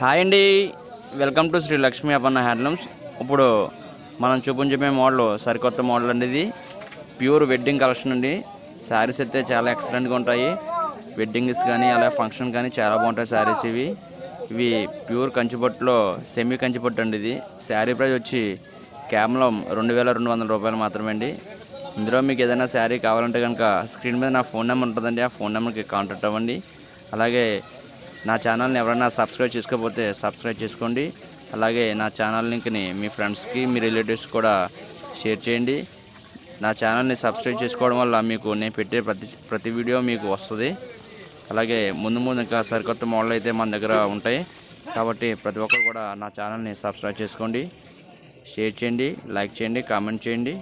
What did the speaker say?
Hi అండి, welcome to Shri Lakshmi Aparna handlooms. ఇప్పుడు మనం చూపించే మోడల్ సరికొత్త మోడల్ అండి. ఇది ప్యూర్ వెడ్డింగ్ కలెక్షన్ అండి. శారీస్ అయితే చాలా ఎక్సలెంట్గా ఉంటాయి. వెడ్డింగ్స్ కానీ అలాగే ఫంక్షన్ కానీ చాలా బాగుంటాయి శారీస్. ఇవి ప్యూర్ కంచిపట్టులో సెమీ కంచిపట్టు అండి. ఇది శారీ ప్రైస్ వచ్చి కేవలం 2200 రూపాయలు మాత్రమే అండి. ఇందులో మీకు ఏదైనా శారీ కావాలంటే కనుక స్క్రీన్ మీద నా ఫోన్ నెంబర్ ఉంటుందండి. ఆ ఫోన్ నెంబర్కి కాంటాక్ట్ అవ్వండి. అలాగే నా ఛానల్ని ఎవరైనా సబ్స్క్రైబ్ చేసుకోకపోతే సబ్స్క్రైబ్ చేసుకోండి. అలాగే నా ఛానల్ లింక్ని మీ ఫ్రెండ్స్కి మీ రిలేటివ్స్ కూడా షేర్ చేయండి. నా ఛానల్ని సబ్స్క్రైబ్ చేసుకోవడం వల్ల మీకు నేను పెట్టే ప్రతి వీడియో మీకు వస్తుంది. అలాగే ముందు ఇంకా సరికొత్త మోడల్ అయితే మన దగ్గర ఉంటాయి. కాబట్టి ప్రతి ఒక్కరు కూడా నా ఛానల్ని సబ్స్క్రైబ్ చేసుకోండి, షేర్ చేయండి, లైక్ చేయండి, కామెంట్ చేయండి.